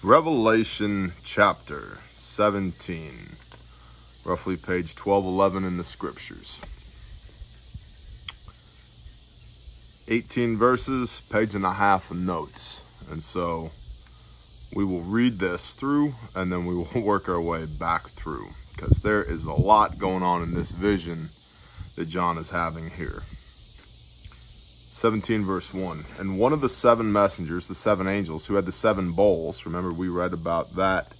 Revelation Chapter 17, roughly page 1211 in the Scriptures. 18 verses, page and a half of notes. And so we will read this through and then we will work our way back through, because there is a lot going on in this vision that John is having here. 17 verse 1, and one of the seven messengers, the seven angels who had the seven bowls, remember we read about that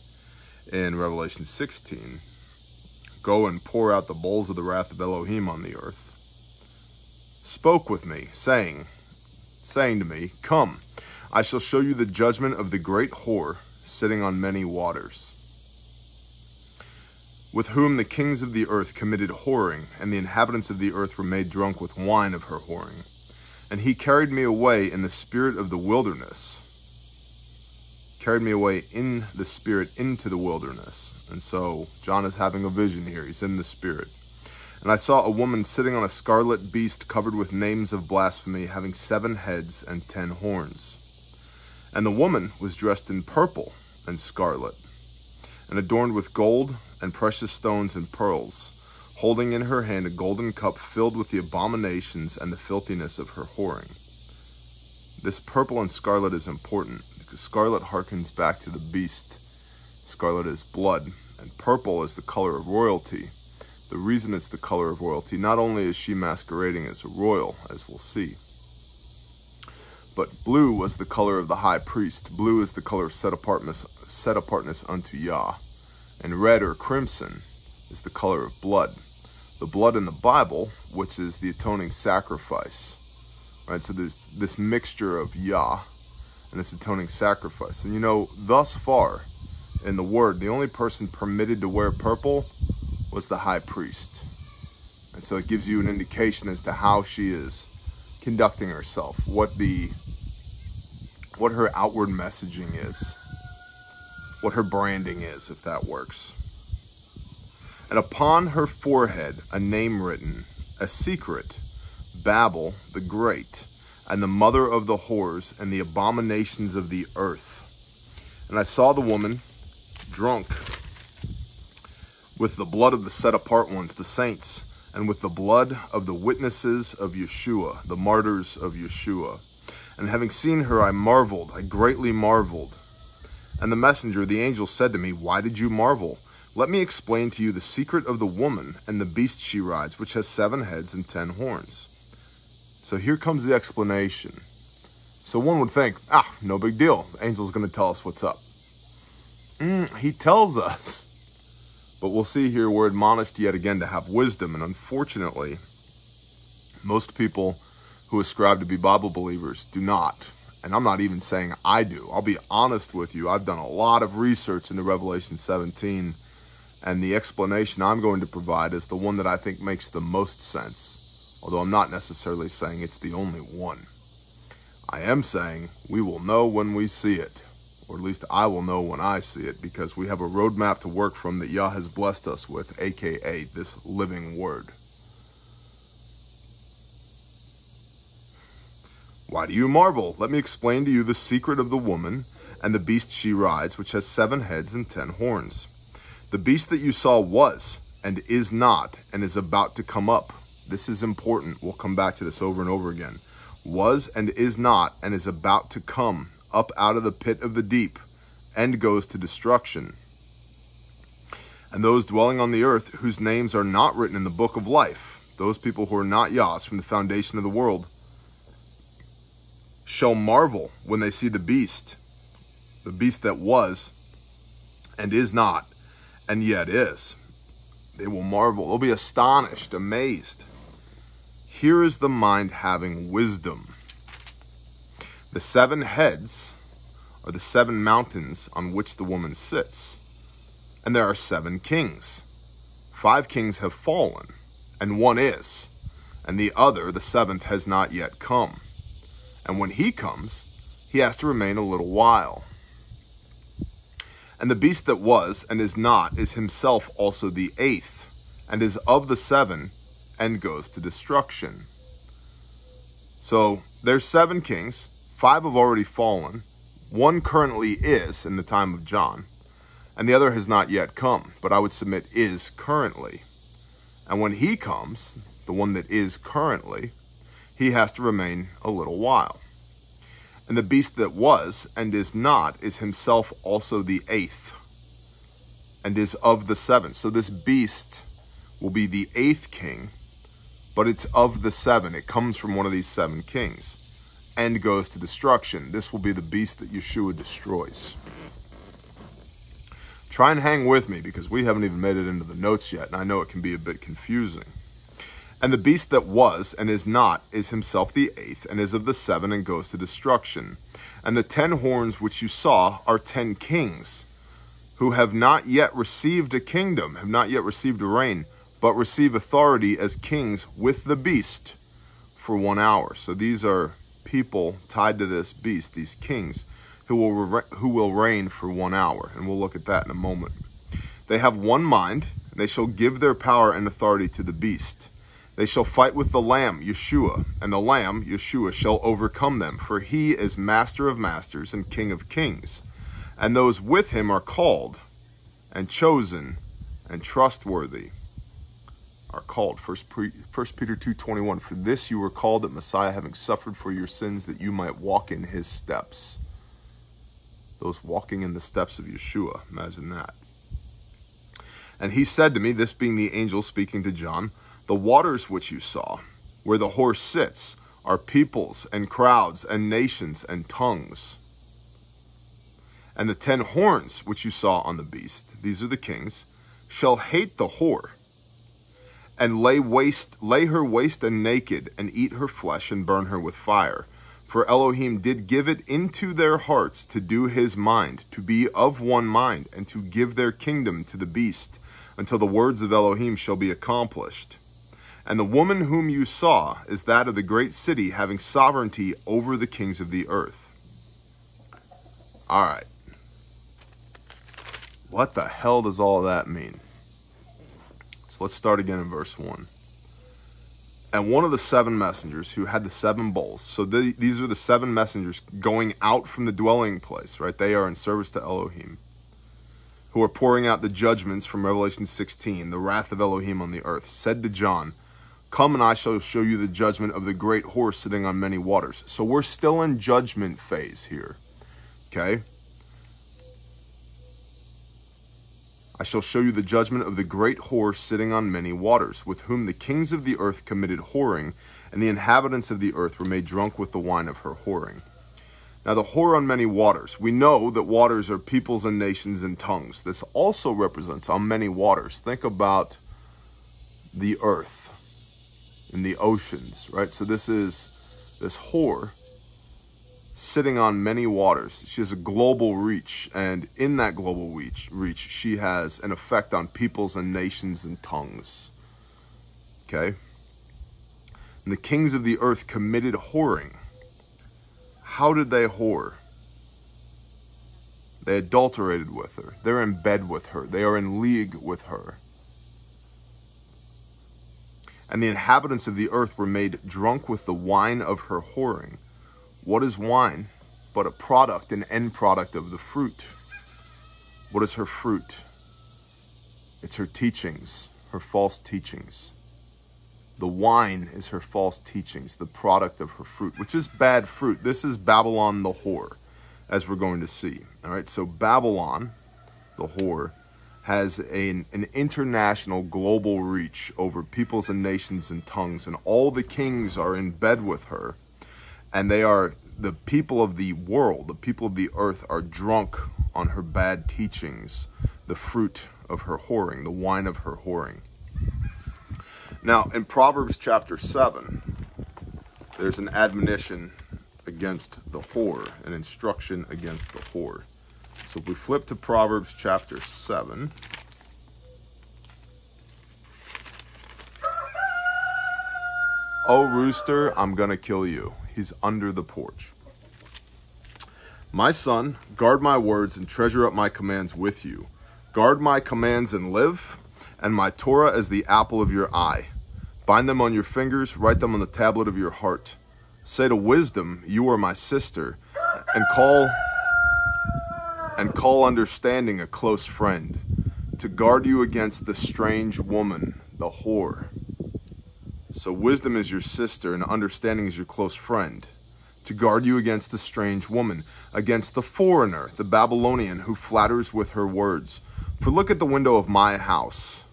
in Revelation 16, go and pour out the bowls of the wrath of Elohim on the earth, spoke with me, saying to me, Come, I shall show you the judgment of the great whore sitting on many waters, with whom the kings of the earth committed whoring, and the inhabitants of the earth were made drunk with wine of her whoring. And he carried me away in the spirit of the wilderness. Carried me away in the spirit into the wilderness. And so John is having a vision here. He's in the spirit. And I saw a woman sitting on a scarlet beast covered with names of blasphemy, having 7 heads and 10 horns. And the woman was dressed in purple and scarlet, and adorned with gold and precious stones and pearls, holding in her hand a golden cup filled with the abominations and the filthiness of her whoring. This purple and scarlet is important, because scarlet harkens back to the beast. Scarlet is blood, and purple is the color of royalty. The reason it's the color of royalty, not only is she masquerading as a royal, as we'll see, but blue was the color of the high priest. Blue is the color of set apartness unto Yah, and red or crimson is the color of blood. The blood in the Bible, which is the atoning sacrifice, right? So there's this mixture of Yah and its atoning sacrifice. And you know, thus far in the Word, the only person permitted to wear purple was the high priest. And so it gives you an indication as to how she is conducting herself, what her outward messaging is, what her branding is, if that works. And upon her forehead a name written, a secret, Babel the Great, and the mother of the whores and the abominations of the earth. And I saw the woman drunk with the blood of the set apart ones, the saints, and with the blood of the witnesses of Yeshua, the martyrs of Yeshua. And having seen her, I greatly marveled. And the messenger, the angel, said to me, Why did you marvel? Let me explain to you the secret of the woman and the beast she rides, which has 7 heads and 10 horns. So here comes the explanation. So one would think, no big deal. The angel's going to tell us what's up. He tells us. But we'll see here we're admonished yet again to have wisdom. And unfortunately, most people who ascribe to be Bible believers do not. And I'm not even saying I do. I'll be honest with you. I've done a lot of research into Revelation 17. And the explanation I'm going to provide is the one that I think makes the most sense, although I'm not necessarily saying it's the only one. I am saying we will know when we see it, or at least I will know when I see it, because we have a roadmap to work from that Yah has blessed us with, aka this living word. Why do you marvel? Let me explain to you the secret of the woman and the beast she rides, which has 7 heads and 10 horns. The beast that you saw was, and is not, and is about to come up. This is important. We'll come back to this over and over again. Was, and is not, and is about to come up out of the pit of the deep, and goes to destruction. And those dwelling on the earth, whose names are not written in the book of life, those people who are not Yah's from the foundation of the world, shall marvel when they see the beast that was, and is not, and yet is. They will marvel. They'll be astonished, amazed. Here is the mind having wisdom. The 7 heads are the 7 mountains on which the woman sits. And there are 7 kings. 5 kings have fallen, and 1 is. And the other, the 7th, has not yet come. And when he comes, he has to remain a little while. And the beast that was and is not is himself also the 8th, and is of the 7, and goes to destruction. So there's 7 kings, 5 have already fallen. One currently is in the time of John, and the other has not yet come, but I would submit is currently. And when he comes, the one that is currently, he has to remain a little while. And the beast that was and is not is himself also the eighth, and is of the seven. So this beast will be the eighth king, but it's of the seven. It comes from one of these seven kings and goes to destruction. This will be the beast that Yeshua destroys. Try and hang with me because we haven't even made it into the notes yet, and I know it can be a bit confusing. And the beast that was and is not is himself the eighth, and is of the seven, and goes to destruction. And the 10 horns which you saw are 10 kings, who have not yet received a kingdom, have not yet received a reign, but receive authority as kings with the beast for 1 hour. So these are people tied to this beast, these kings, who will reign for 1 hour. And we'll look at that in a moment. They have one mind, and they shall give their power and authority to the beast. They shall fight with the Lamb, Yeshua, and the Lamb, Yeshua, shall overcome them, for he is Master of masters and King of kings. And those with him are called, and chosen, and trustworthy. Are called. 1 Peter 2:21. For this you were called, that Messiah, having suffered for your sins, that you might walk in his steps. Those walking in the steps of Yeshua. Imagine that. And he said to me, this being the angel speaking to John, the waters which you saw, where the horse sits, are peoples and crowds and nations and tongues. And the 10 horns which you saw on the beast, these are the kings, shall hate the whore, and lay her waste and naked, and eat her flesh, and burn her with fire. For Elohim did give it into their hearts to do his mind, to be of one mind, and to give their kingdom to the beast, until the words of Elohim shall be accomplished. And the woman whom you saw is that of the great city, having sovereignty over the kings of the earth. All right. What the hell does all that mean? So let's start again in verse 1. And one of the 7 messengers who had the 7 bowls, so these are the 7 messengers going out from the dwelling place, right? They are in service to Elohim, who are pouring out the judgments from Revelation 16, the wrath of Elohim on the earth, said to John, come and I shall show you the judgment of the great horse sitting on many waters. So we're still in judgment phase here, okay? I shall show you the judgment of the great horse sitting on many waters, with whom the kings of the earth committed whoring, and the inhabitants of the earth were made drunk with the wine of her whoring. Now the whore on many waters. We know that waters are peoples and nations and tongues. This also represents on many waters. Think about the earth and the oceans, right? So this is this whore sitting on many waters. She has a global reach, and in that global reach, she has an effect on peoples and nations and tongues. Okay? And the kings of the earth committed whoring. How did they whore? They adulterated with her. They're in bed with her. They are in league with her. And the inhabitants of the earth were made drunk with the wine of her whoring. What is wine but a product, an end product of the fruit? What is her fruit? It's her teachings, her false teachings. The wine is her false teachings, the product of her fruit, which is bad fruit. This is Babylon the whore, as we're going to see. All right, so Babylon, the whore, has an international global reach over peoples and nations and tongues, and all the kings are in bed with her. And they are, the people of the world, the people of the earth are drunk on her bad teachings, the fruit of her whoring, the wine of her whoring. Now, in Proverbs Chapter 7, there's an admonition against the whore, an instruction against the whore. So if we flip to Proverbs Chapter 7, oh, rooster, I'm going to kill you. He's under the porch. My son, guard my words and treasure up my commands with you. Guard my commands and live, and my Torah as the apple of your eye. Bind them on your fingers, write them on the tablet of your heart. Say to wisdom, you are my sister, and call and call understanding a close friend, to guard you against the strange woman, the whore. So wisdom is your sister, and understanding is your close friend, to guard you against the strange woman, against the foreigner, the Babylonian, who flatters with her words. For look at the window of my house.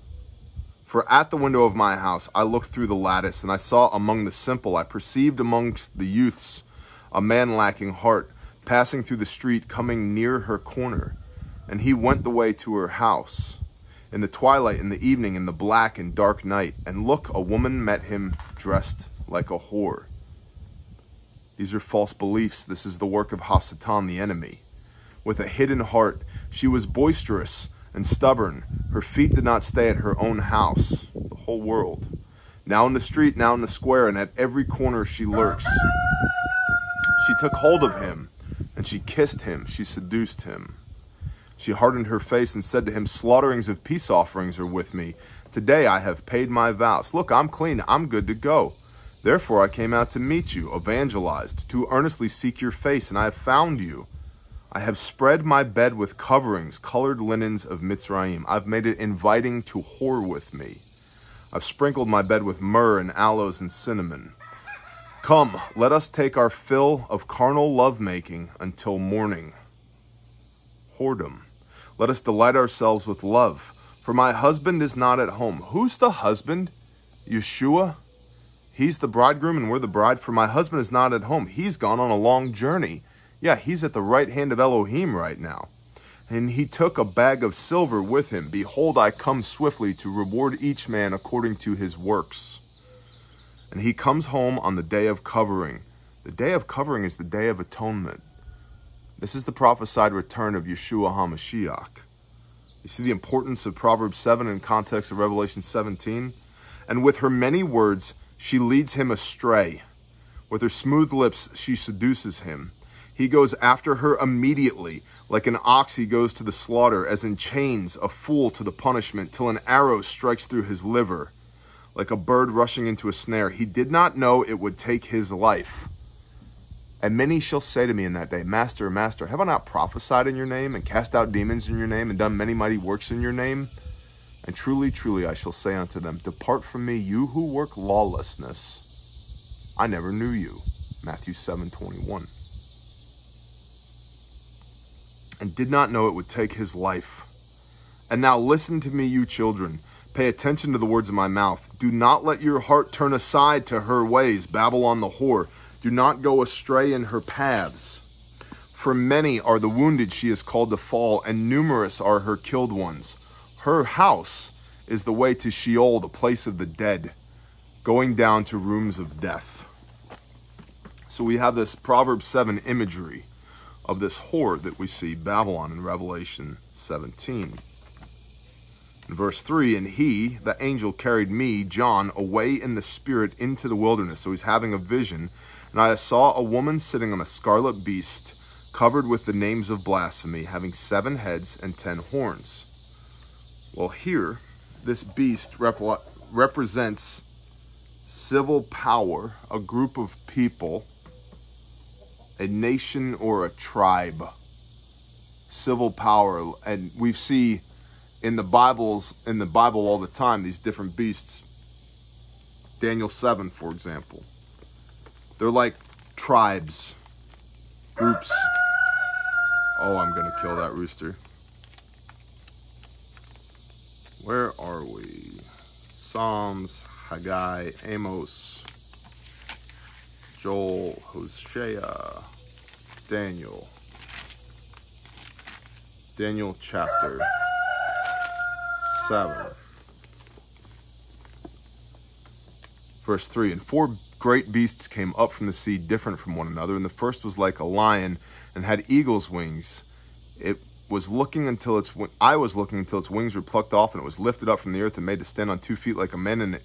For at the window of my house I looked through the lattice, and I saw among the simple, I perceived amongst the youths, a man lacking heart, passing through the street, coming near her corner. And he went the way to her house, in the twilight, in the evening, in the black and dark night. And look, a woman met him dressed like a whore. These are false beliefs. This is the work of Hasatan, the enemy. With a hidden heart, she was boisterous and stubborn. Her feet did not stay at her own house, the whole world. Now in the street, now in the square, and at every corner she lurks. She took hold of him, and she kissed him, she seduced him. She hardened her face and said to him, slaughterings of peace offerings are with me. Today I have paid my vows. Look, I'm clean, I'm good to go. Therefore I came out to meet you, evangelized, to earnestly seek your face, and I have found you. I have spread my bed with coverings, colored linens of Mitzrayim. I've made it inviting to whore with me. I've sprinkled my bed with myrrh and aloes and cinnamon. Come, let us take our fill of carnal lovemaking until morning. Whoredom. Let us delight ourselves with love. For my husband is not at home. Who's the husband? Yeshua? He's the bridegroom and we're the bride. For my husband is not at home. He's gone on a long journey. Yeah, he's at the right hand of Elohim right now. And he took a bag of silver with him. Behold, I come swiftly to reward each man according to his works. And he comes home on the day of covering. The day of covering is the day of atonement. This is the prophesied return of Yeshua HaMashiach. You see the importance of Proverbs 7 in context of Revelation 17? And with her many words, she leads him astray. With her smooth lips, she seduces him. He goes after her immediately. Like an ox, he goes to the slaughter, as in chains, a fool to the punishment, till an arrow strikes through his liver. Like a bird rushing into a snare. He did not know it would take his life. And many shall say to me in that day, Master, Master, have I not prophesied in your name, and cast out demons in your name, and done many mighty works in your name? And truly, truly, I shall say unto them, Depart from me, you who work lawlessness. I never knew you. Matthew 7:21. And did not know it would take his life. And now listen to me, you children. Pay attention to the words of my mouth. Do not let your heart turn aside to her ways, Babylon the whore. Do not go astray in her paths. For many are the wounded she is called to fall, and numerous are her killed ones. Her house is the way to Sheol, the place of the dead, going down to rooms of death. So we have this Proverbs 7 imagery of this whore that we see, Babylon, in Revelation 17. In verse 3, and he, the angel, carried me, John, away in the spirit into the wilderness. So he's having a vision. And I saw a woman sitting on a scarlet beast, covered with the names of blasphemy, having 7 heads and 10 horns. Well, here, this beast represents civil power, a group of people, a nation or a tribe. Civil power. And we see in the Bible all the time, these different beasts. Daniel 7, for example. They're like tribes, groups. Oh, I'm going to kill that rooster. Where are we? Psalms, Haggai, Amos, Joel, Hosea, Daniel. Daniel chapter 7. Verse 3, and 4 great beasts came up from the sea, different from one another. And the first was like a lion and had eagle's wings. I was looking until its wings were plucked off, and it was lifted up from the earth and made to stand on 2 feet like a man, and it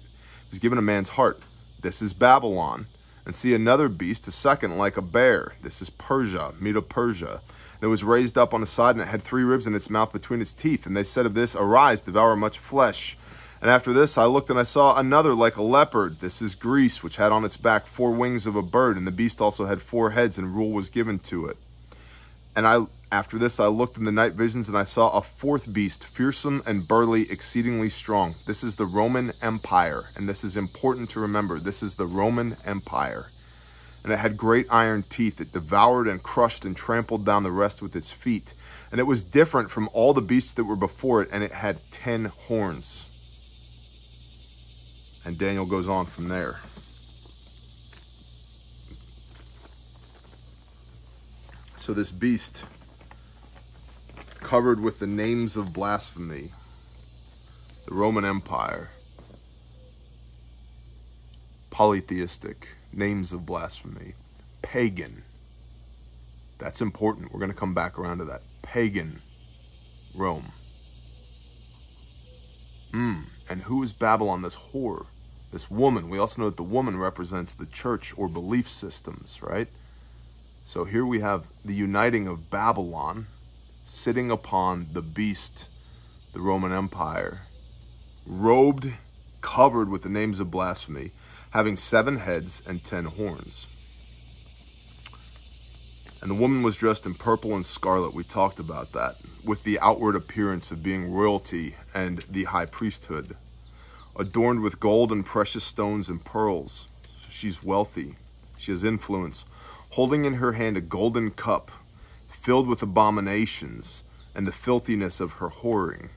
was given a man's heart. This is Babylon. And see another beast, a second like a bear. This is Persia, Medo-Persia. And it was raised up on the side, and it had 3 ribs in its mouth between its teeth. And they said of this, Arise, devour much flesh. And after this I looked, and I saw another like a leopard. This is Greece, which had on its back 4 wings of a bird. And the beast also had 4 heads, and rule was given to it. And After this I looked in the night visions, and I saw a fourth beast, fearsome and burly, exceedingly strong. This is the Roman Empire, and this is important to remember. This is the Roman Empire. And it had great iron teeth. It devoured and crushed and trampled down the rest with its feet. And it was different from all the beasts that were before it, and it had 10 horns. And Daniel goes on from there. So this beast, covered with the names of blasphemy, the Roman Empire, polytheistic, names of blasphemy, pagan. That's important. We're going to come back around to that. Pagan Rome. And who is Babylon, this whore, this woman? We also know that the woman represents the church or belief systems, right? So here we have the uniting of Babylon sitting upon the beast, the Roman Empire, robed, covered with the names of blasphemy, having 7 heads and 10 horns. And the woman was dressed in purple and scarlet. We talked about that, with the outward appearance of being royalty and the high priesthood, adorned with gold and precious stones and pearls. So she's wealthy. She has influence, holding in her hand a golden cup filled with abominations and the filthiness of her whoring.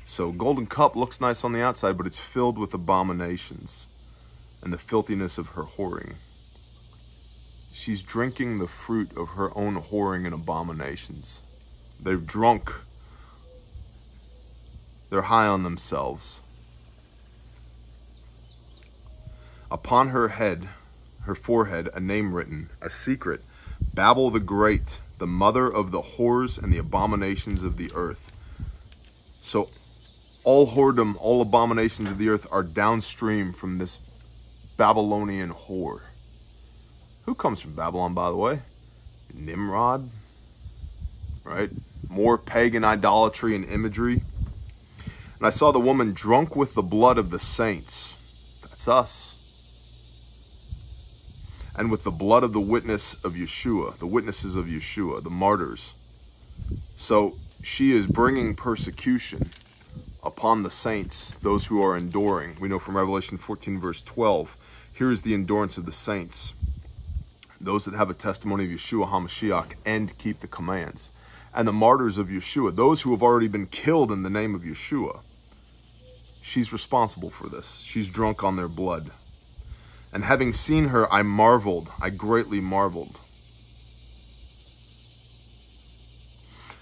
So golden cup looks nice on the outside, but it's filled with abominations and the filthiness of her whoring. She's drinking the fruit of her own whoring and abominations. They've drunk. They're high on themselves. Upon her head, her forehead, a name written, a secret, Babel the Great, the mother of the whores and the abominations of the earth. So all whoredom, all abominations of the earth are downstream from this Babylonian whore. Who comes from Babylon, by the way? Nimrod, right? More pagan idolatry and imagery. And I saw the woman drunk with the blood of the saints. That's us. And with the blood of the witness of Yeshua, the witnesses of Yeshua, the martyrs. So she is bringing persecution upon the saints, those who are enduring. We know from Revelation 14 verse 12, here is the endurance of the saints, those that have a testimony of Yeshua HaMashiach and keep the commands. And the martyrs of Yeshua, those who have already been killed in the name of Yeshua. She's responsible for this. She's drunk on their blood. And having seen her, I marveled. I greatly marveled.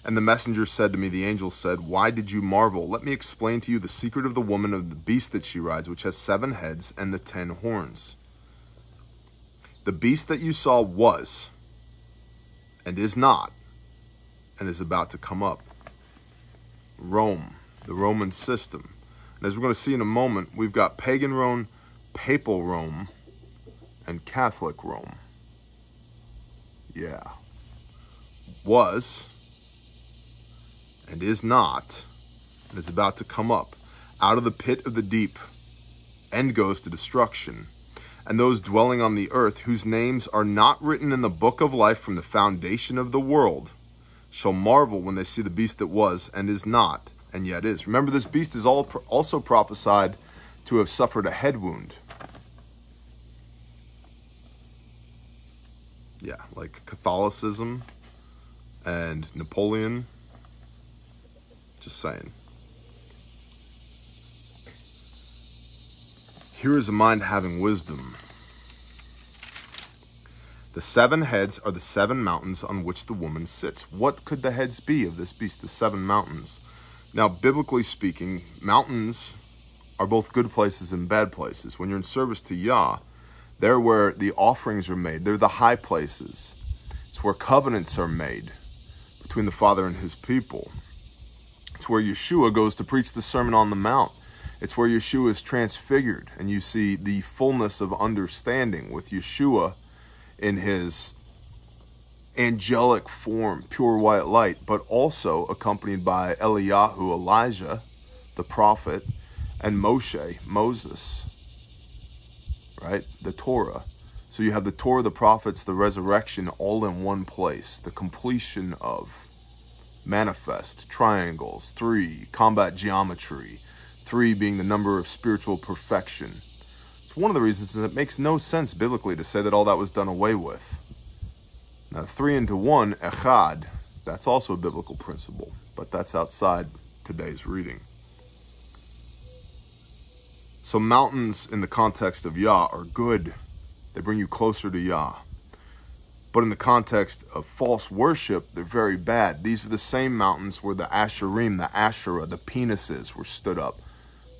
And the messenger said to me, the angel said, why did you marvel? Let me explain to you the secret of the woman, of the beast that she rides, which has 7 heads and the 10 horns. The beast that you saw was, and is not, and is about to come up. Rome, the Roman system. And as we're going to see in a moment, we've got pagan Rome, papal Rome, and Catholic Rome. Yeah. Was, and is not, and is about to come up out of the pit of the deep, and goes to destruction. And those dwelling on the earth, whose names are not written in the book of life from the foundation of the world, shall marvel when they see the beast that was, and is not, and yet is. Remember, this beast is also prophesied to have suffered a head wound. Yeah, like Catholicism and Napoleon. Just saying. Here is a mind having wisdom. The 7 heads are the 7 mountains on which the woman sits. What could the heads be of this beast, the 7 mountains? Now, biblically speaking, mountains are both good places and bad places. When you're in service to Yah, they're where the offerings are made. They're the high places. It's where covenants are made between the Father and his people. It's where Yeshua goes to preach the Sermon on the Mount. It's where Yeshua is transfigured, and you see the fullness of understanding with Yeshua in his angelic form, pure white light, but also accompanied by Eliyahu, Elijah, the prophet, and Moshe, Moses, right? The Torah. So you have the Torah, the prophets, the resurrection all in one place. The completion of manifest, triangles, 3, combat geometry, 3 being the number of spiritual perfection. It's one of the reasons that it makes no sense biblically to say that all that was done away with. Now 3 into 1, echad, that's also a biblical principle, but that's outside today's reading. So mountains in the context of Yah are good. They bring you closer to Yah. But in the context of false worship, they're very bad. These were the same mountains where the Asherim, the Asherah, the penises were stood up,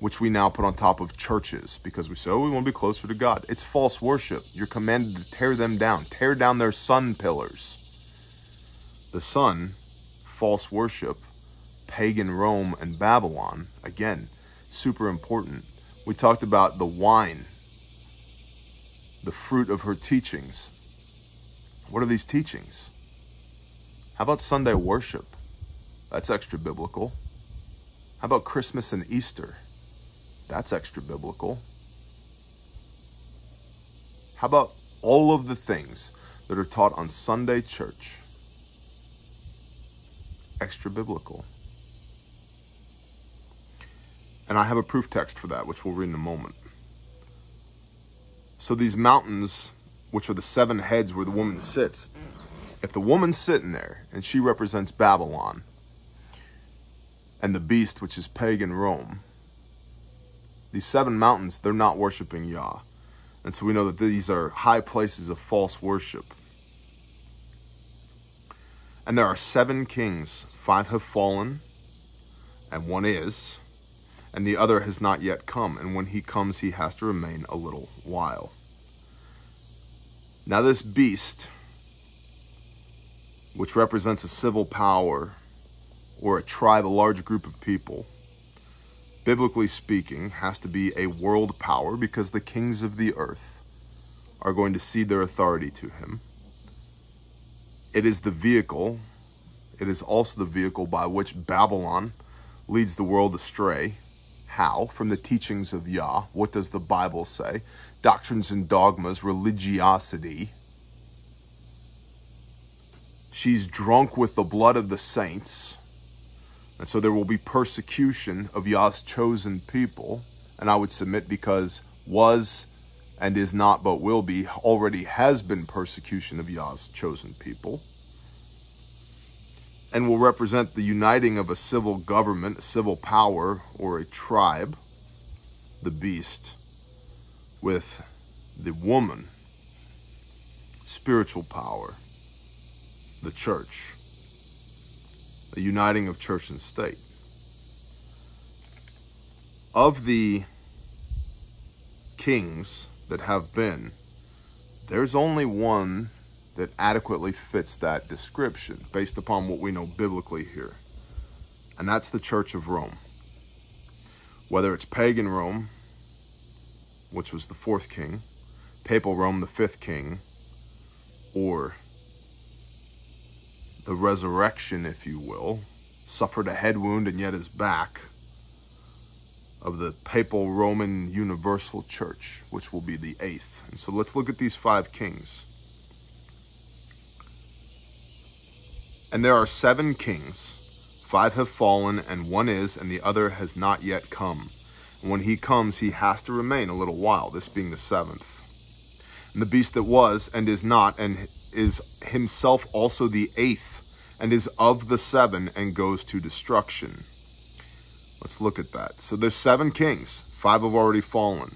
which we now put on top of churches because we say, oh, we want to be closer to God. It's false worship. You're commanded to tear them down. Tear down their sun pillars. The sun, false worship, pagan Rome and Babylon, again, super important. We talked about the wine, the fruit of her teachings. What are these teachings? How about Sunday worship? That's extra biblical. How about Christmas and Easter? That's extra biblical. How about all of the things that are taught on Sunday church? Extra biblical. And I have a proof text for that, which we'll read in a moment. So these mountains, which are the 7 heads where the woman sits, if the woman's sitting there and she represents Babylon and the beast, which is pagan Rome, these 7 mountains, they're not worshiping Yah. And so we know that these are high places of false worship. And there are 7 kings. 5 have fallen, and 1 is, and the other has not yet come. And when he comes, he has to remain a little while. Now this beast, which represents a civil power or a tribe, a large group of people, biblically speaking, has to be a world power because the kings of the earth are going to cede their authority to him. It is the vehicle, it is also the vehicle by which Babylon leads the world astray. How? From the teachings of Yah. What does the Bible say? Doctrines and dogmas, religiosity. She's drunk with the blood of the saints. And so there will be persecution of Yah's chosen people. And I would submit because was and is not but will be, already has been persecution of Yah's chosen people. And will represent the uniting of a civil government, a civil power, or a tribe, the beast, with the woman, spiritual power, the church, the uniting of church and state. Of the kings that have been, there's only one that adequately fits that description based upon what we know biblically here. And that's the Church of Rome. Whether it's pagan Rome, which was the 4th king, papal Rome, the 5th king, or the resurrection, if you will, suffered a head wound and yet is back, of the papal Roman Universal Church, which will be the 8th. And so let's look at these 5 kings. And there are 7 kings, 5 have fallen, and 1 is, and the other has not yet come. And when he comes, he has to remain a little while, this being the 7th. And the beast that was, and is not, and is himself also the 8th, and is of the 7, and goes to destruction. Let's look at that. So there's 7 kings, 5 have already fallen.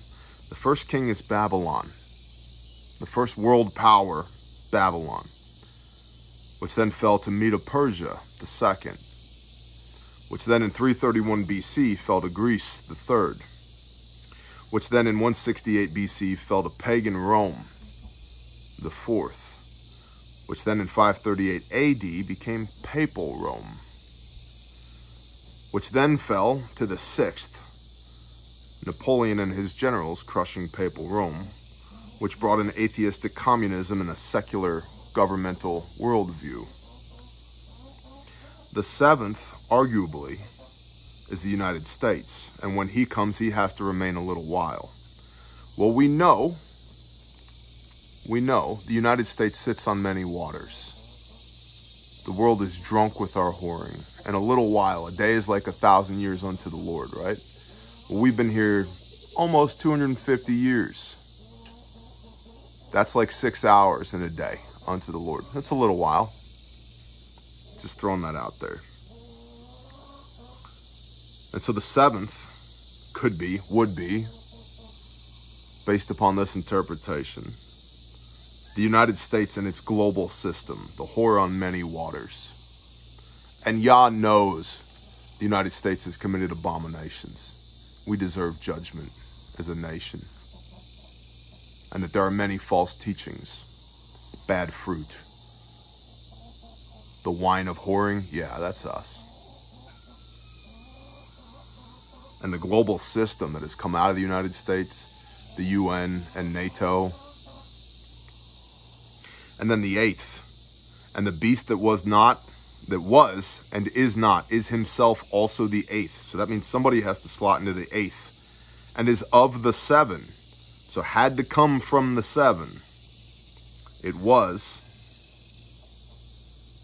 The first king is Babylon, the first world power, Babylon, which then fell to Medo-Persia, the 2nd, which then in 331 BC fell to Greece, the 3rd, which then in 168 BC fell to pagan Rome, the 4th, which then in 538 AD became papal Rome, which then fell to the 6th, Napoleon and his generals crushing papal Rome, which brought in atheistic communism and a secular governmental worldview. The 7th, arguably, is the United States, and when he comes, he has to remain a little while. Well, we know we know the United States sits on many waters. The world is drunk with our whoring. In a little while, a day is like 1,000 years unto the Lord, right? Well, we've been here almost 250 years. That's like 6 hours in a day unto the Lord. That's a little while. Just throwing that out there. And so the seventh would be, based upon this interpretation, the United States and its global system, the whore on many waters. And Yah knows the United States has committed abominations. We deserve judgment as a nation. And that there are many false teachings, bad fruit. The wine of whoring, yeah, that's us. And the global system that has come out of the United States, the UN and NATO. And then the eighth, and the beast that was and is not, is himself also the eighth. So that means somebody has to slot into the eighth, and is of the seven. So had to come from the seven. It was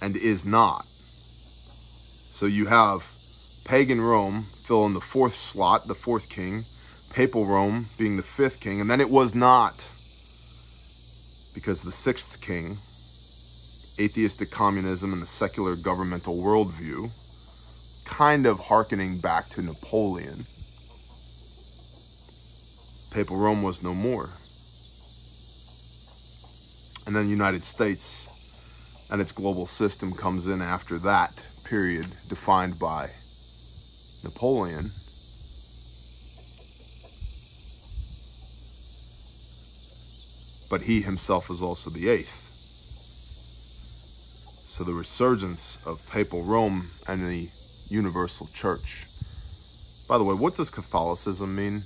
and is not. So you have pagan Rome fill in the fourth slot, the fourth king, papal Rome being the fifth king, and then it was not, because the sixth king, atheistic communism and the secular governmental worldview, kind of hearkening back to Napoleon. Papal Rome was no more. And then the United States and its global system comes in after that period defined by Napoleon. But he himself is also the eighth. So the resurgence of papal Rome and the universal church. By the way, what does Catholicism mean?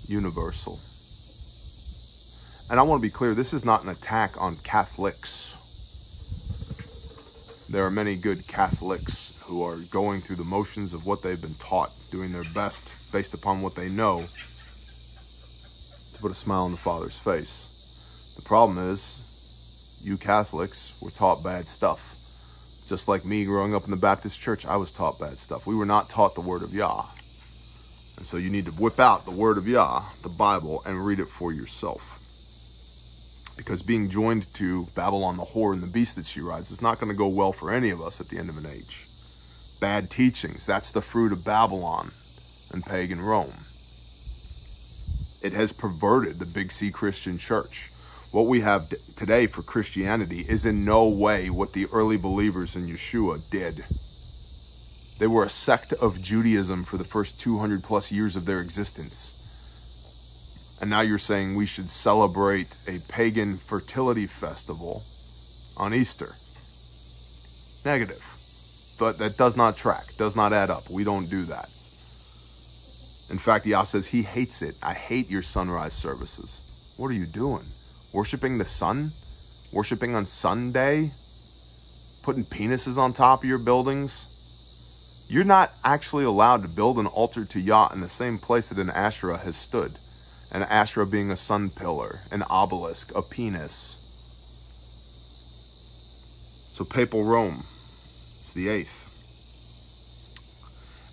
Universal. And I want to be clear, this is not an attack on Catholics. There are many good Catholics who are going through the motions of what they've been taught, doing their best based upon what they know to put a smile on the Father's face. The problem is, you Catholics were taught bad stuff. Just like me growing up in the Baptist church, I was taught bad stuff. We were not taught the Word of Yah. And so you need to whip out the Word of Yah, the Bible, and read it for yourself. Because being joined to Babylon the whore and the beast that she rides is not going to go well for any of us at the end of an age. Bad teachings, that's the fruit of Babylon and pagan Rome. It has perverted the Big C Christian church. What we have today for Christianity is in no way what the early believers in Yeshua did. They were a sect of Judaism for the first 200 plus years of their existence. And now you're saying we should celebrate a pagan fertility festival on Easter. Negative. But that does not track, does not add up. We don't do that. In fact, Yah says he hates it. I hate your sunrise services. What are you doing? Worshipping the sun? Worshipping on Sunday? Putting penises on top of your buildings? You're not actually allowed to build an altar to Yah in the same place that an Asherah has stood. An Asherah being a sun pillar, an obelisk, a penis. So papal Rome, it's the eighth.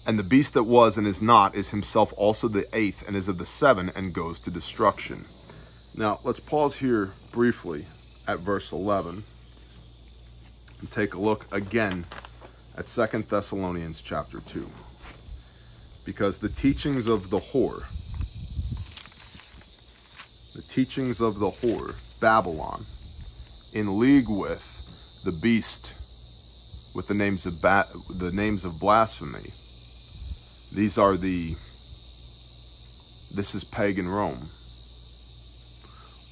And the beast that was and is not is himself also the eighth and is of the seven and goes to destruction. Now, let's pause here briefly at verse 11 and take a look again at 2 Thessalonians chapter 2. Because the teachings of the whore, Babylon, in league with the beast, with the names of blasphemy, this is pagan Rome.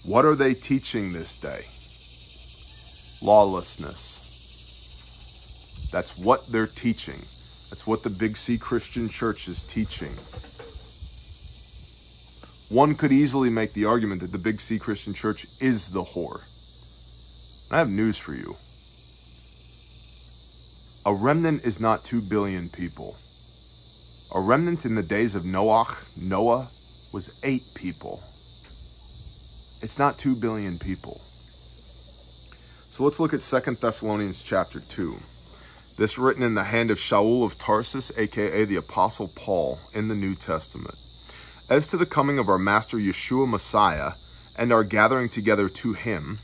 What are they teaching this day? Lawlessness. That's what they're teaching. That's what the Big C Christian Church is teaching. One could easily make the argument that the Big C Christian Church is the whore. I have news for you. A remnant is not 2 billion people. A remnant in the days of Noah was 8 people. It's not 2 billion people. So let's look at 2 Thessalonians chapter 2. This written in the hand of Shaul of Tarsus, aka the Apostle Paul, in the New Testament. As to the coming of our Master Yeshua Messiah, and our gathering together to him,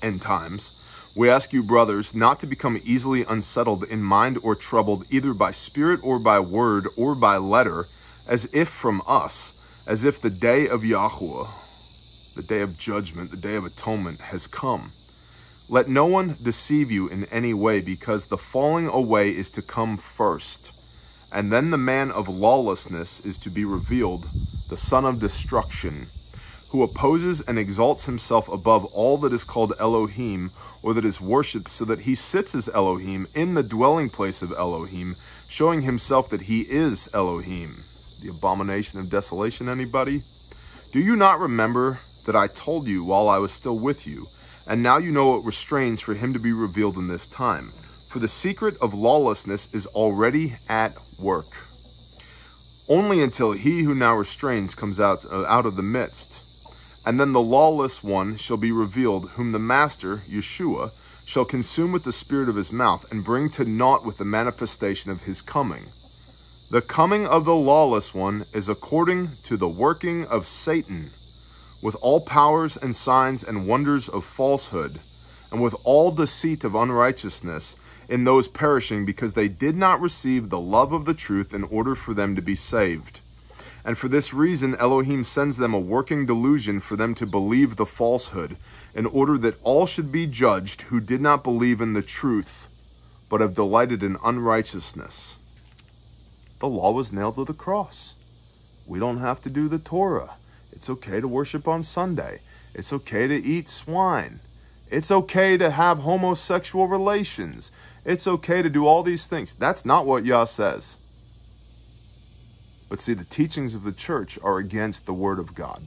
end times, we ask you, brothers, not to become easily unsettled in mind or troubled, either by spirit or by word or by letter, as if from us, as if the day of Yahweh, the day of judgment, the day of atonement, has come. Let no one deceive you in any way, because the falling away is to come first, and then the man of lawlessness is to be revealed, the son of destruction, who opposes and exalts himself above all that is called Elohim, or that is worshipped, so that he sits as Elohim in the dwelling place of Elohim, showing himself that he is Elohim. The abomination of desolation, anybody? Do you not remember that I told you while I was still with you? And now you know what restrains for him to be revealed in this time. For the secret of lawlessness is already at work. Only until he who now restrains comes out of the midst. And then the lawless one shall be revealed, whom the Master, Yeshua, shall consume with the spirit of his mouth, and bring to naught with the manifestation of his coming. The coming of the lawless one is according to the working of Satan, with all powers and signs and wonders of falsehood, and with all deceit of unrighteousness in those perishing, because they did not receive the love of the truth in order for them to be saved. And for this reason Elohim sends them a working delusion for them to believe the falsehood, in order that all should be judged who did not believe in the truth, but have delighted in unrighteousness. The law was nailed to the cross. We don't have to do the Torah. It's okay to worship on Sunday. It's okay to eat swine. It's okay to have homosexual relations. It's okay to do all these things. That's not what Yah says. But see, the teachings of the church are against the word of God.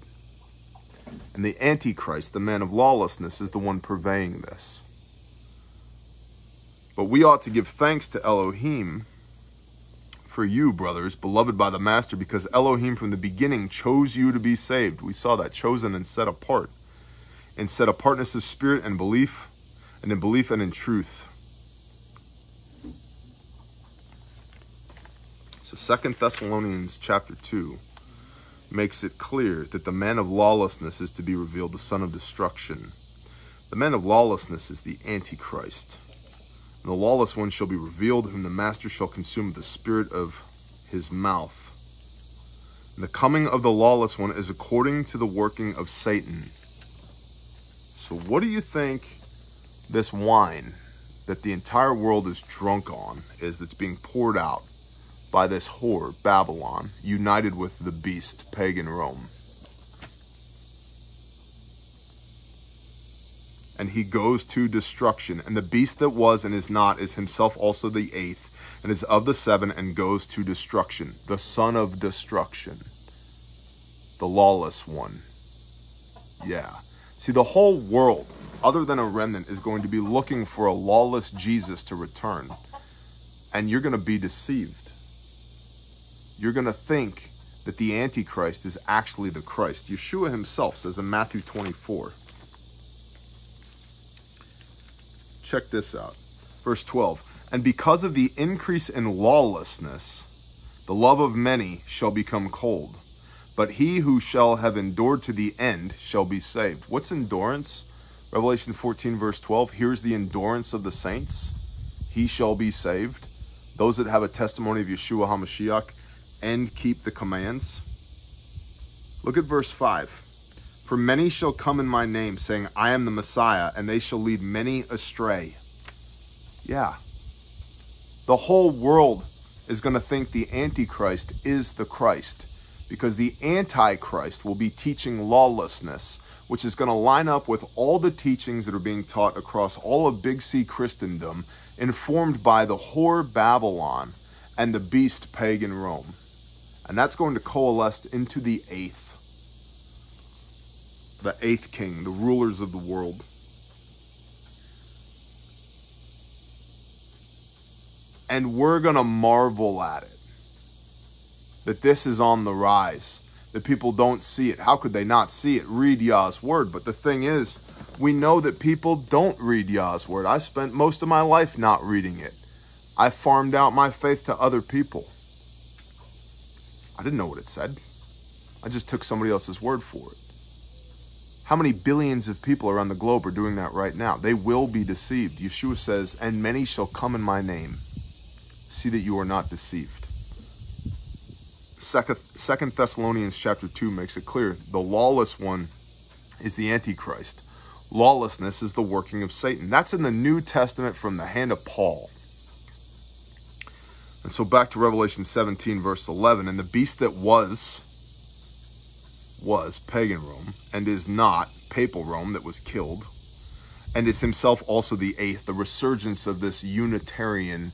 And the Antichrist, the man of lawlessness, is the one purveying this. But we ought to give thanks to Elohim for you, brothers, beloved by the Master, because Elohim from the beginning chose you to be saved. We saw that, chosen and set apart. In set apartness of spirit and belief, and in belief and in truth. So 2 Thessalonians chapter 2 makes it clear that the man of lawlessness is to be revealed, the son of destruction. The man of lawlessness is the Antichrist. And the lawless one shall be revealed, whom the Master shall consume with the spirit of his mouth. And the coming of the lawless one is according to the working of Satan. So what do you think this wine that the entire world is drunk on is, that's being poured out by this whore, Babylon, united with the beast, pagan Rome? And he goes to destruction. And the beast that was and is not is himself also the eighth, and is of the seven, and goes to destruction. The son of destruction. The lawless one. Yeah. See, the whole world, other than a remnant, is going to be looking for a lawless Jesus to return. And you're going to be deceived. You're going to think that the Antichrist is actually the Christ. Yeshua himself says in Matthew 24. Check this out. Verse 12. And because of the increase in lawlessness, the love of many shall become cold. But he who shall have endured to the end shall be saved. What's endurance? Revelation 14 verse 12. Here's the endurance of the saints. He shall be saved. Those that have a testimony of Yeshua HaMashiach and keep the commands. Look at verse 5. For many shall come in my name, saying, I am the Messiah, and they shall lead many astray. Yeah. The whole world is going to think the Antichrist is the Christ, because the Antichrist will be teaching lawlessness, which is going to line up with all the teachings that are being taught across all of Big C Christendom, informed by the whore Babylon and the beast pagan Rome. And that's going to coalesce into the eighth king, the rulers of the world. And we're going to marvel at it, that this is on the rise, that people don't see it. How could they not see it? Read Yah's word. But the thing is, we know that people don't read Yah's word. I spent most of my life not reading it. I farmed out my faith to other people. I didn't know what it said. I just took somebody else's word for it. How many billions of people around the globe are doing that right now? They will be deceived. Yeshua says, and many shall come in my name. See that you are not deceived. Second Thessalonians chapter 2 makes it clear. The lawless one is the Antichrist. Lawlessness is the working of Satan. That's in the New Testament from the hand of Paul. And so back to Revelation 17, verse 11. And the beast that was pagan Rome, and is not papal Rome that was killed, and is himself also the eighth, the resurgence of this Unitarian,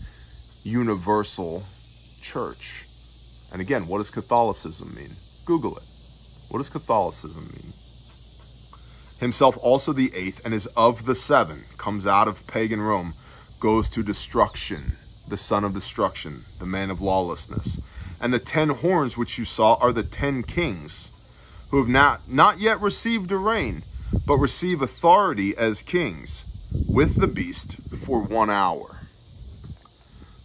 universal church. And again, what does Catholicism mean? Google it. What does Catholicism mean? Himself also the eighth, and is of the seven, comes out of pagan Rome, goes to destruction, the son of destruction, the man of lawlessness. And the 10 horns which you saw are the 10 kings, who have not yet received a reign, but receive authority as kings, with the beast for 1 hour.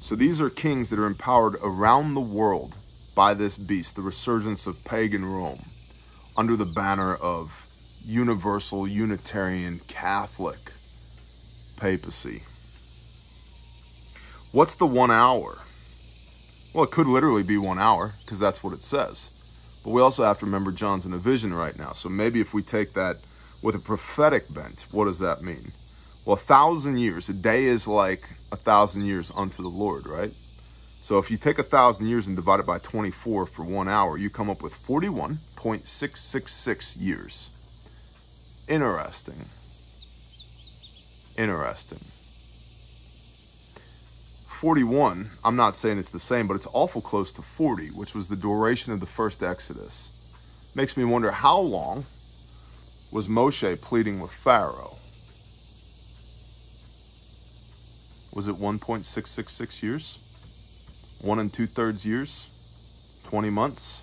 So these are kings that are empowered around the world by this beast, the resurgence of pagan Rome, under the banner of universal, Unitarian, Catholic papacy. What's the 1 hour? Well, it could literally be 1 hour, because that's what it says. But we also have to remember John's in a vision right now. So maybe if we take that with a prophetic bent, what does that mean? Well, 1,000 years, a day is like 1,000 years unto the Lord, right? So if you take 1,000 years and divide it by 24 for 1 hour, you come up with 41.666 years. Interesting. 41, I'm not saying it's the same, but it's awful close to 40, which was the duration of the first Exodus. Makes me wonder, how long was Moshe pleading with Pharaoh? Was it 1.666 years? 1 2/3 years? 20 months?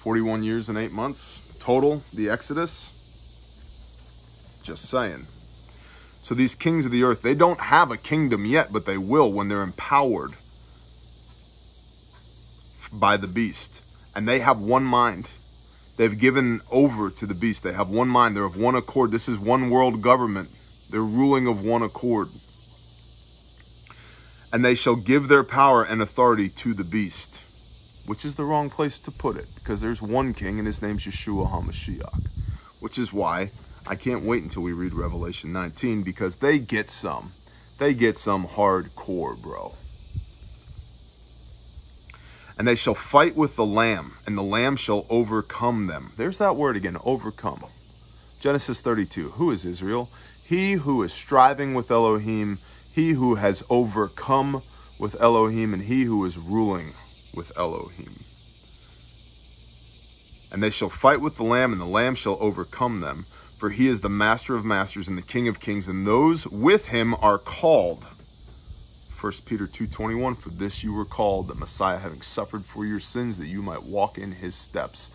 41 years and 8 months? Total, the Exodus? Just saying. So these kings of the earth, they don't have a kingdom yet, but they will when they're empowered by the beast. And they have one mind. They've given over to the beast. They have one mind. They're of one accord. This is one world government. They're ruling of one accord. And they shall give their power and authority to the beast, which is the wrong place to put it, because there's one king and his name's Yeshua HaMashiach, which is why I can't wait until we read Revelation 19, because they get some hardcore, bro. And they shall fight with the Lamb, and the Lamb shall overcome them. There's that word again, overcome. Genesis 32, who is Israel? He who is striving with Elohim, he who has overcome with Elohim, and he who is ruling with Elohim. And they shall fight with the Lamb, and the Lamb shall overcome them. For he is the master of masters and the King of kings, and those with him are called. 1 Peter 2:21, for this you were called, the Messiah having suffered for your sins, that you might walk in his steps.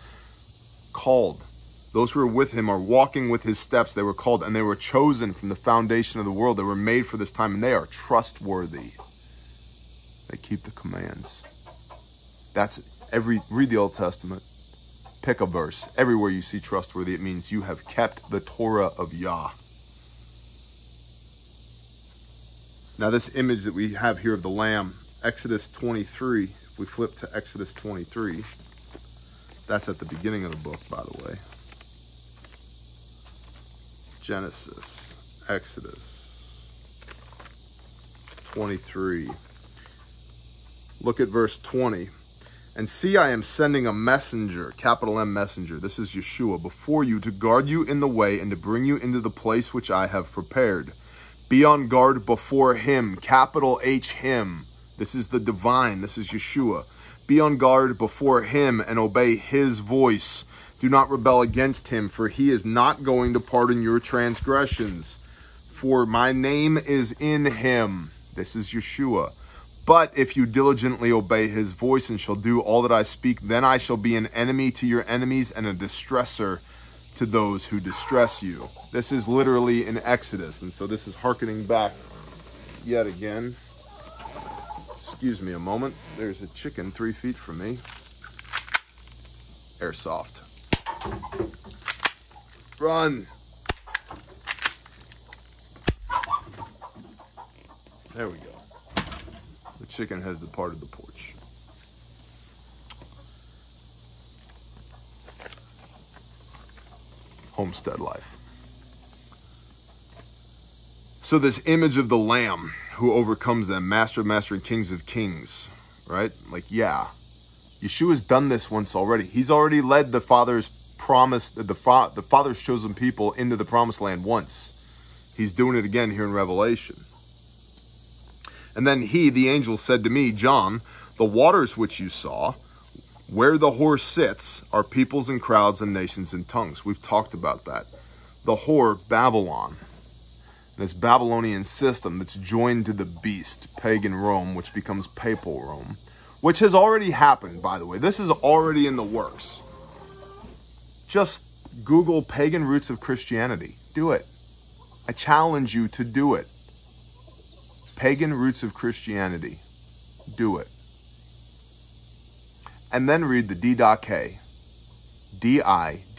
Called. Those who are with him are walking with his steps. They were called, and they were chosen from the foundation of the world. They were made for this time, and they are trustworthy. They keep the commands. That's read the Old Testament. Pick a verse. Everywhere you see trustworthy, it means you have kept the Torah of Yah. Now this image that we have here of the Lamb, Exodus 23, if we flip to Exodus 23, that's at the beginning of the book, by the way. Genesis, Exodus 23. Look at verse 20. And see, I am sending a messenger, capital M messenger, this is Yeshua, before you to guard you in the way and to bring you into the place which I have prepared. Be on guard before him, capital H him. This is the divine, this is Yeshua. Be on guard before him and obey his voice. Do not rebel against him, for he is not going to pardon your transgressions. For my name is in him. This is Yeshua. But if you diligently obey his voice and shall do all that I speak, then I shall be an enemy to your enemies and a distresser to those who distress you. This is literally in Exodus, and so this is hearkening back yet again. Excuse me a moment. There's a chicken 3 feet from me. Airsoft. Run! There we go. The chicken has departed the porch. Homestead life. So this image of the Lamb who overcomes them, master of master and kings of kings, right? Like, yeah, Yeshua's done this once already. He's already led the Father's promise, the Father's chosen people into the promised land once. He's doing it again here in Revelation. And then he, the angel, said to me, John, the waters which you saw, where the whore sits, are peoples and crowds and nations and tongues. We've talked about that. The whore, Babylon. This Babylonian system that's joined to the beast, pagan Rome, which becomes papal Rome, which has already happened, by the way. This is already in the works. Just Google pagan roots of Christianity. Do it. I challenge you to do it. Pagan roots of Christianity. Do it. And then read the Didache. D-I-D-A-C-H-E.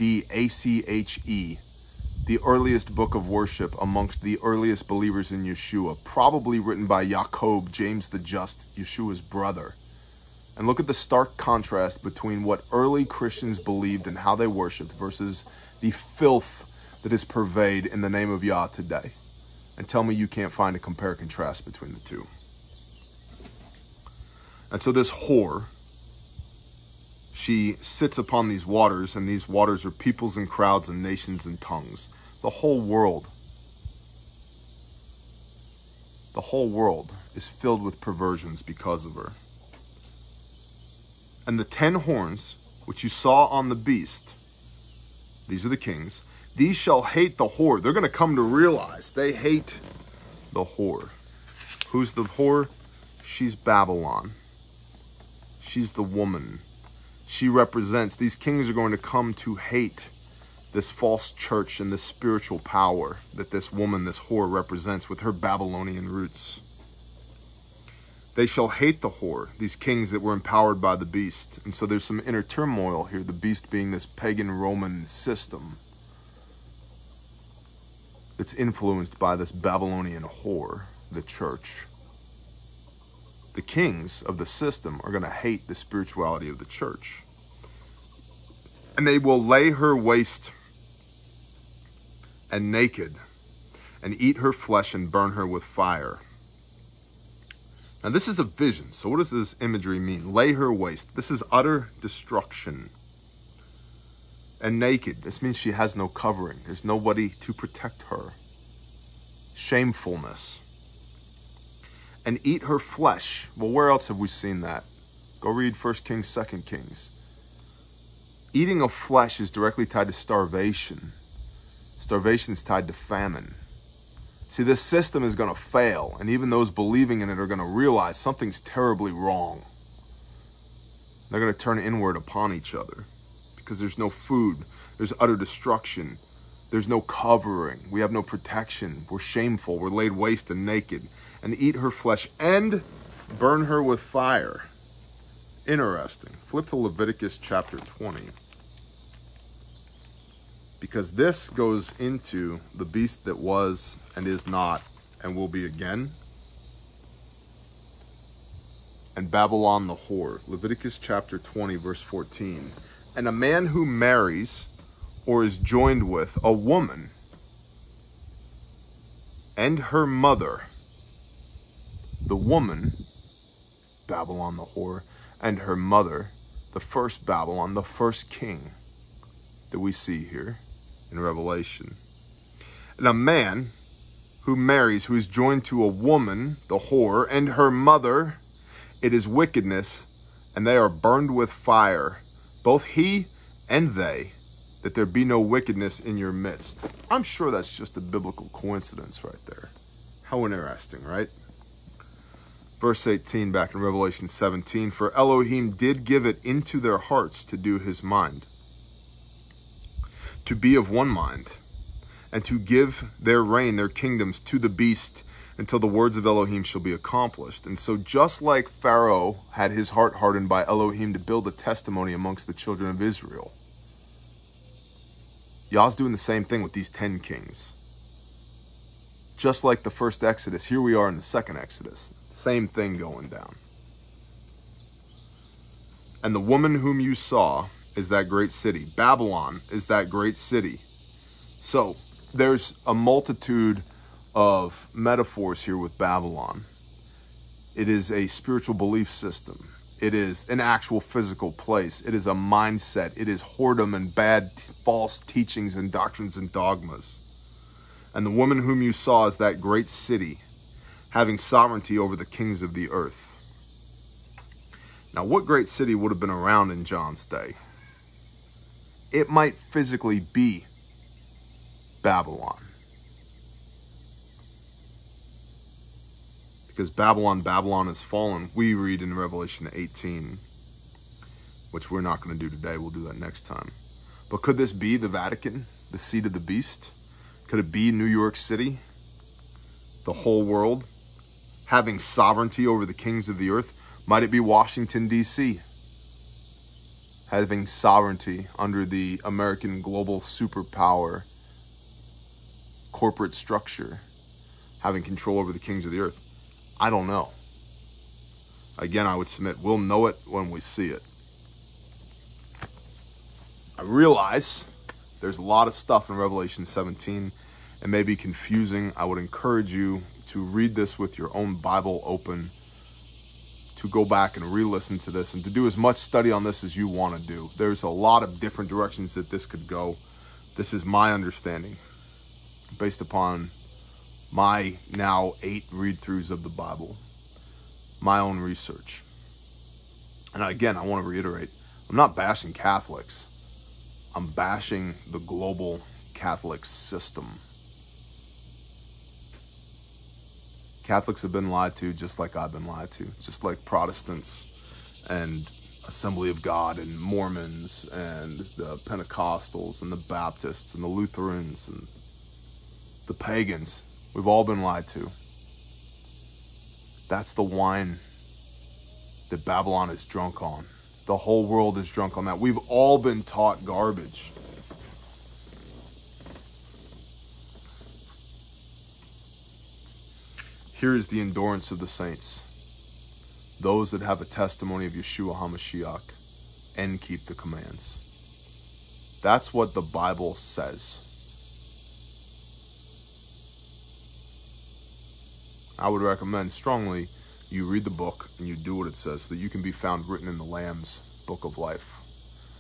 The earliest book of worship amongst the earliest believers in Yeshua. Probably written by Jacob, James the Just, Yeshua's brother. And look at the stark contrast between what early Christians believed and how they worshiped versus the filth that is purveyed in the name of Yah today. And tell me you can't find a compare and contrast between the two. And so this whore, she sits upon these waters, and these waters are peoples and crowds and nations and tongues. The whole world is filled with perversions because of her. And the 10 horns, which you saw on the beast, these are the kings, these shall hate the whore. They're going to come to realize they hate the whore. Who's the whore? She's Babylon. She's the woman. She represents, these kings are going to come to hate this false church and this spiritual power that this woman, this whore, represents with her Babylonian roots. They shall hate the whore, these kings that were empowered by the beast. And so there's some inner turmoil here, the beast being this pagan Roman system that's influenced by this Babylonian whore, the church. The kings of the system are going to hate the spirituality of the church. And they will lay her waste and naked, and eat her flesh and burn her with fire. Now this is a vision. So what does this imagery mean? Lay her waste. This is utter destruction. And naked. This means she has no covering. There's nobody to protect her. Shamefulness. And eat her flesh. Well, where else have we seen that? Go read 1 Kings, 2 Kings. Eating of flesh is directly tied to starvation. Starvation is tied to famine. See, this system is going to fail, and even those believing in it are going to realize something's terribly wrong. They're going to turn inward upon each other because there's no food. There's utter destruction. There's no covering. We have no protection. We're shameful. We're laid waste and naked. And eat her flesh and burn her with fire. Interesting. Flip to Leviticus chapter 20. Because this goes into the beast that was and is not and will be again. And Babylon the whore. Leviticus chapter 20 verse 14. And a man who marries or is joined with a woman and her mother, the woman, Babylon the whore, and her mother, the first Babylon, the first king that we see here in Revelation. And a man who marries, who is joined to a woman, the whore, and her mother, it is wickedness, and they are burned with fire, both he and they, that there be no wickedness in your midst. I'm sure that's just a biblical coincidence right there. How interesting, right? Verse 18 back in Revelation 17, for Elohim did give it into their hearts to do his mind, to be of one mind, and to give their reign, their kingdoms, to the beast, until the words of Elohim shall be accomplished. And so just like Pharaoh had his heart hardened by Elohim to build a testimony amongst the children of Israel, Yah's doing the same thing with these 10 kings. Just like the first Exodus, here we are in the second Exodus. Same thing going down. And the woman whom you saw is that great city. Babylon is that great city. So there's a multitude of metaphors here with Babylon. It is a spiritual belief system. It is an actual physical place. It is a mindset. It is whoredom and bad false teachings and doctrines and dogmas. And the woman whom you saw is that great city, having sovereignty over the kings of the earth. Now, what great city would have been around in John's day? It might physically be Babylon. Because Babylon has fallen. We read in Revelation 18, which we're not going to do today. We'll do that next time. But could this be the Vatican, the seat of the beast? Could it be New York City, the whole world, having sovereignty over the kings of the earth? Might it be Washington, D.C., having sovereignty under the American global superpower corporate structure, having control over the kings of the earth? I don't know. Again, I would submit we'll know it when we see it. I realize there's a lot of stuff in Revelation 17. It may be confusing. I would encourage you to read this with your own Bible open, to go back and re-listen to this, and to do as much study on this as you want to do. There's a lot of different directions that this could go. This is my understanding, based upon my now 8 read-throughs of the Bible, my own research. And again, I want to reiterate, I'm not bashing Catholics. I'm bashing the global Catholic system. Catholics have been lied to just like I've been lied to, just like Protestants and Assembly of God and Mormons and the Pentecostals and the Baptists and the Lutherans and the pagans. We've all been lied to. That's the wine that Babylon is drunk on. The whole world is drunk on that. We've all been taught garbage. Here is the endurance of the saints, those that have a testimony of Yeshua HaMashiach and keep the commands. That's what the Bible says. I would recommend strongly you read the book and you do what it says so that you can be found written in the Lamb's book of life.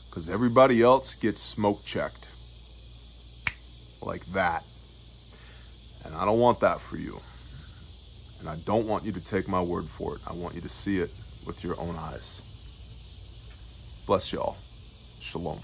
Because everybody else gets smoke checked like that. And I don't want that for you. And I don't want you to take my word for it. I want you to see it with your own eyes. Bless y'all. Shalom.